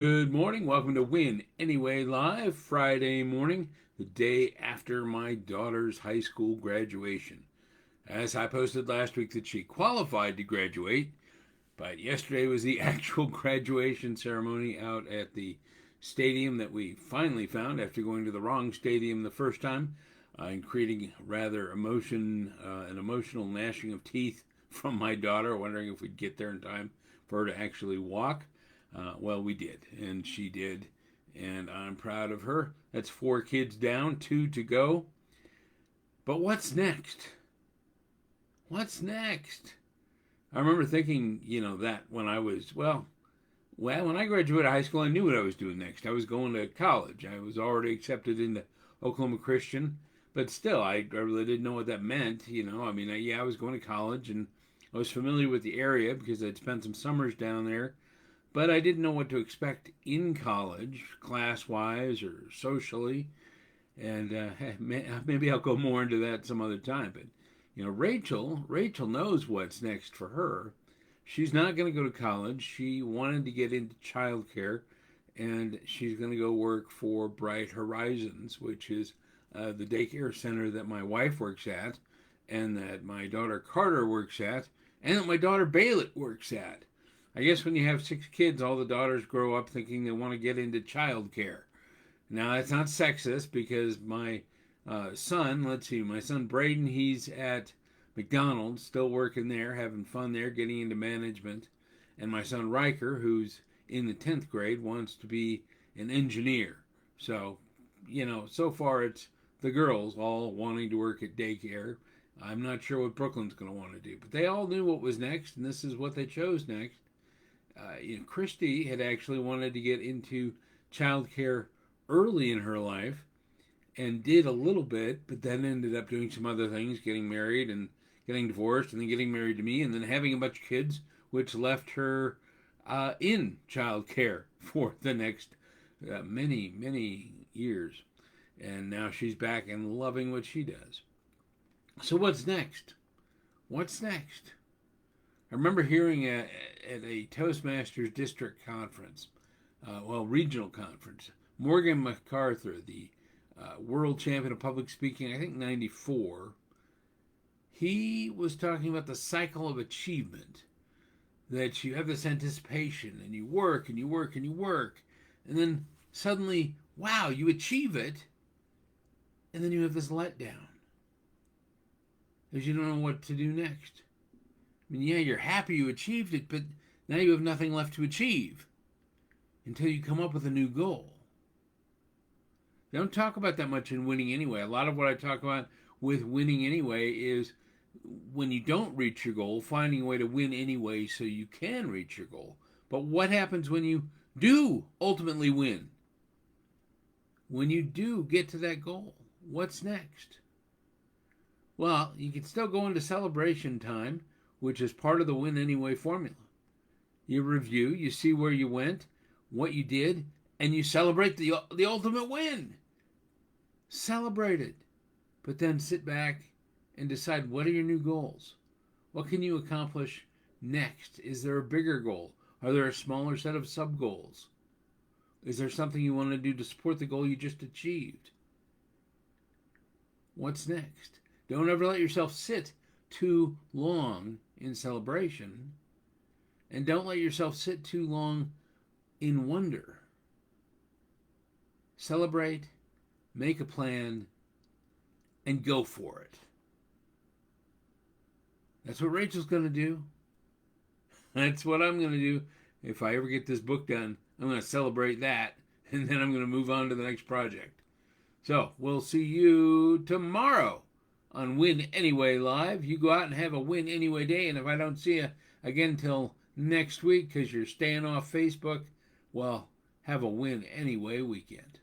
Good morning. Welcome to Win Anyway Live, Friday morning, the day after my daughter's high school graduation. As I posted last week that she qualified to graduate, but yesterday was the actual graduation ceremony out at the stadium that we finally found after going to the wrong stadium the first time and creating rather an emotional gnashing of teeth from my daughter, wondering if we'd get there in time for her to actually walk. Well, we did, and she did, and I'm proud of her. That's 4 kids down, 2 to go. But what's next? What's next? I remember thinking, that when I was, when I graduated high school, I knew what I was doing next. I was going to college. I was already accepted into Oklahoma Christian, but still, I really didn't know what that meant. I was going to college, and I was familiar with the area because I'd spent some summers down there, but I didn't know what to expect in college, class wise or socially. And maybe I'll go more into that some other time. But Rachel knows what's next for her. She's not going to go to college. She wanted to get into childcare, and she's going to go work for Bright Horizons, which is the daycare center that my wife works at, and that my daughter Carter works at, and that my daughter Baylet works at. I guess when you have 6 kids, all the daughters grow up thinking they want to get into childcare. Now, that's not sexist because my my son Braden, he's at McDonald's, still working there, having fun there, getting into management. And my son Riker, who's in the 10th grade, wants to be an engineer. So, so far it's the girls all wanting to work at daycare. I'm not sure what Brooklyn's going to want to do, but they all knew what was next, and this is what they chose next. Christy had actually wanted to get into childcare early in her life and did a little bit, but then ended up doing some other things, getting married and getting divorced, and then getting married to me, and then having a bunch of kids, which left her in childcare for the next many, many years. And now she's back and loving what she does. So, what's next? What's next? I remember hearing at a Toastmasters district conference, regional conference, Morgan MacArthur, the world champion of public speaking, I think 94, he was talking about the cycle of achievement. That you have this anticipation and you work and you work and you work, and then suddenly, wow, you achieve it, and then you have this letdown because you don't know what to do next. I mean, yeah, you're happy you achieved it, but now you have nothing left to achieve until you come up with a new goal. They don't talk about that much in Winning Anyway. A lot of what I talk about with Winning Anyway is when you don't reach your goal, finding a way to win anyway so you can reach your goal. But what happens when you do ultimately win? When you do get to that goal, what's next? Well, you can still go into celebration time, which is part of the Win Anyway formula. You review, you see where you went, what you did, and you celebrate the ultimate win. Celebrate it. But then sit back and decide, what are your new goals? What can you accomplish next? Is there a bigger goal? Are there a smaller set of sub-goals? Is there something you want to do to support the goal you just achieved? What's next? Don't ever let yourself sit too long in celebration, and don't let yourself sit too long in wonder. Celebrate, make a plan, and go for it. That's what Rachel's going to do. That's what I'm going to do. If I ever get this book done, I'm going to celebrate that, and then I'm going to move on to the next project. So, we'll see you tomorrow on Win Anyway Live. You go out and have a Win Anyway day, and if I don't see you again till next week because you're staying off Facebook, well, have a Win Anyway weekend.